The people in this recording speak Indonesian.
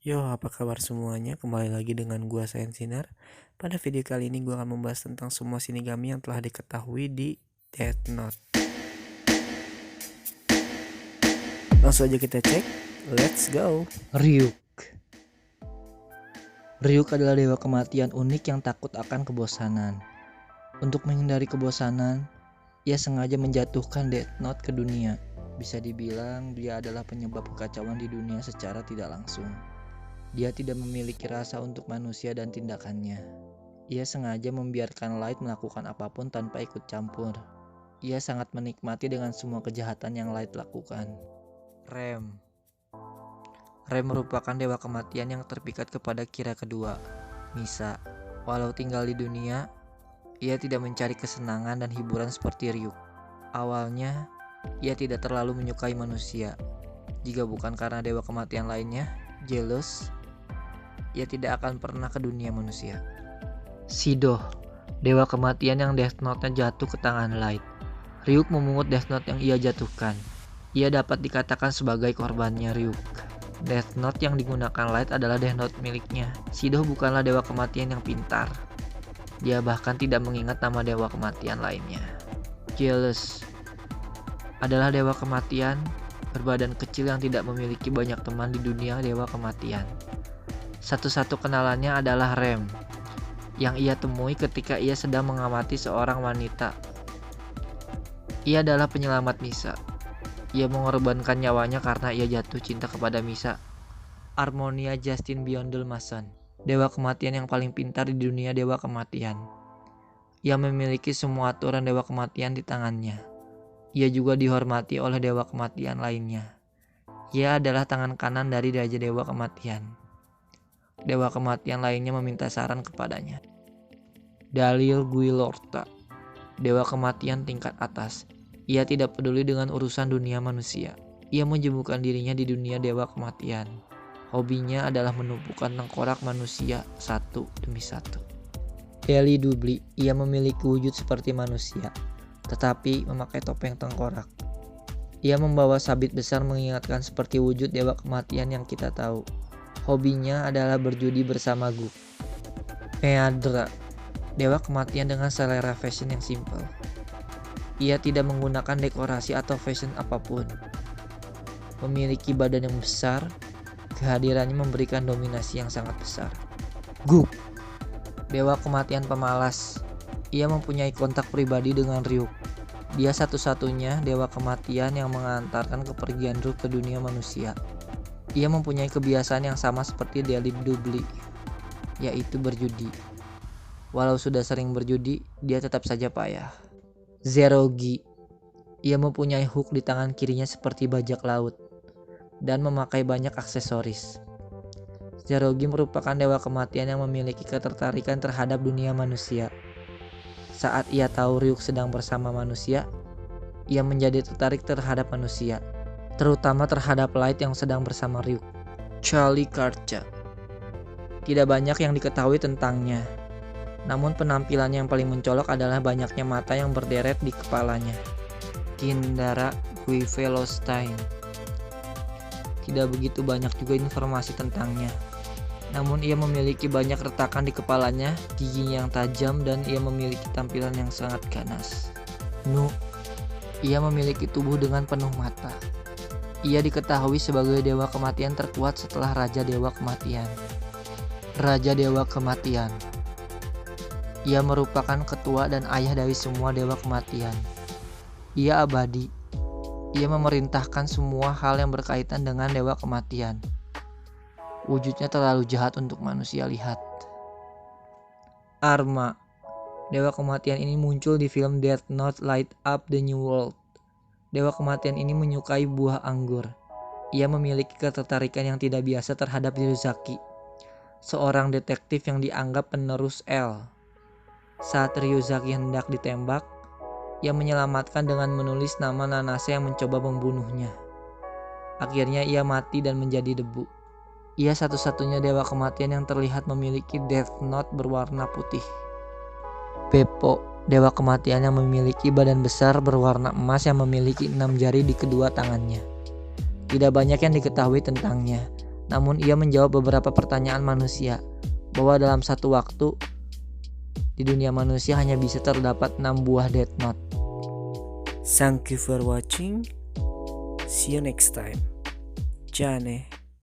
Yo, apa kabar semuanya? Kembali lagi dengan gua Sains Sinar. Pada video kali ini gua akan membahas tentang semua shinigami yang telah diketahui di Death Note. Langsung aja kita cek. Let's go. Ryuk. Ryuk adalah dewa kematian unik yang takut akan kebosanan. Untuk menghindari kebosanan, ia sengaja menjatuhkan Death Note ke dunia. Bisa dibilang dia adalah penyebab kekacauan di dunia secara tidak langsung. Dia tidak memiliki rasa untuk manusia dan tindakannya. Ia sengaja membiarkan Light melakukan apapun tanpa ikut campur. Ia sangat menikmati dengan semua kejahatan yang Light lakukan. Rem merupakan dewa kematian yang terpikat kepada Kira kedua, Misa. Walau tinggal di dunia, ia tidak mencari kesenangan dan hiburan seperti Ryuk. Awalnya, ia tidak terlalu menyukai manusia. Jika bukan karena dewa kematian lainnya, Jealous, ia tidak akan pernah ke dunia manusia. Shido, dewa kematian yang Death Note-nya jatuh ke tangan Light. Ryuk memungut Death Note yang ia jatuhkan. Ia dapat dikatakan sebagai korbannya Ryuk. Death Note yang digunakan Light adalah Death Note miliknya. Shido bukanlah dewa kematian yang pintar. Dia bahkan tidak mengingat nama dewa kematian lainnya. Jealous adalah dewa kematian berbadan kecil yang tidak memiliki banyak teman di dunia dewa kematian. Satu-satu kenalannya adalah Rem, yang ia temui ketika ia sedang mengamati seorang wanita. Ia adalah penyelamat Misa. Ia mengorbankan nyawanya karena ia jatuh cinta kepada Misa. Harmonia Justin Beyond Mason, dewa kematian yang paling pintar di dunia dewa kematian. Ia memiliki semua aturan dewa kematian di tangannya. Ia juga dihormati oleh dewa kematian lainnya. Ia adalah tangan kanan dari Raja Dewa Kematian. Dewa kematian lainnya meminta saran kepadanya. Dalil Guilorta, dewa kematian tingkat atas. Ia tidak peduli dengan urusan dunia manusia. Ia menyembuhkan dirinya di dunia dewa kematian. Hobinya adalah menumpukan tengkorak manusia satu demi satu. Kelly Dubli, ia memiliki wujud seperti manusia, tetapi memakai topeng tengkorak. Ia membawa sabit besar mengingatkan seperti wujud dewa kematian yang kita tahu. Hobinya adalah berjudi bersama Gu. Meadra, dewa kematian dengan selera fashion yang simpel. Ia tidak menggunakan dekorasi atau fashion apapun. Memiliki badan yang besar, kehadirannya memberikan dominasi yang sangat besar. Gu, dewa kematian pemalas. Ia mempunyai kontak pribadi dengan Ryuk. Dia satu-satunya dewa kematian yang mengantarkan kepergian Ryuk ke dunia manusia. Ia mempunyai kebiasaan yang sama seperti Dalil Dubli, yaitu berjudi. Walau sudah sering berjudi, dia tetap saja payah. Zerogi, ia mempunyai hook di tangan kirinya seperti bajak laut dan memakai banyak aksesoris. Zerogi merupakan dewa kematian yang memiliki ketertarikan terhadap dunia manusia. Saat ia tahu Ryuk sedang bersama manusia, ia menjadi tertarik terhadap manusia, terutama terhadap Light yang sedang bersama Ryuk. Charlie Karcha, tidak banyak yang diketahui tentangnya. Namun penampilannya yang paling mencolok adalah banyaknya mata yang berderet di kepalanya. Kindara Guivelostein, tidak begitu banyak juga informasi tentangnya. Namun ia memiliki banyak retakan di kepalanya, giginya yang tajam, dan ia memiliki tampilan yang sangat ganas. Nu, ia memiliki tubuh dengan penuh mata. Ia diketahui sebagai dewa kematian terkuat setelah Raja Dewa Kematian. Raja Dewa Kematian, ia merupakan ketua dan ayah dari semua dewa kematian. Ia abadi. Ia memerintahkan semua hal yang berkaitan dengan dewa kematian. Wujudnya terlalu jahat untuk manusia lihat. Arma, dewa kematian ini muncul di film Death Note Light Up the New World. Dewa kematian ini menyukai buah anggur. Ia memiliki ketertarikan yang tidak biasa terhadap Ryuzaki, seorang detektif yang dianggap penerus L. Saat Ryuzaki hendak ditembak, ia menyelamatkan dengan menulis nama Nanase yang mencoba membunuhnya. Akhirnya ia mati dan menjadi debu. Ia satu-satunya dewa kematian yang terlihat memiliki Death Note berwarna putih. Beppo, dewa kematian yang memiliki badan besar berwarna emas yang memiliki 6 jari di kedua tangannya. Tidak banyak yang diketahui tentangnya, Namun ia menjawab beberapa pertanyaan manusia, bahwa dalam satu waktu di dunia manusia hanya bisa terdapat 6 buah Death Note. Thank you for watching. See you next time. Jane.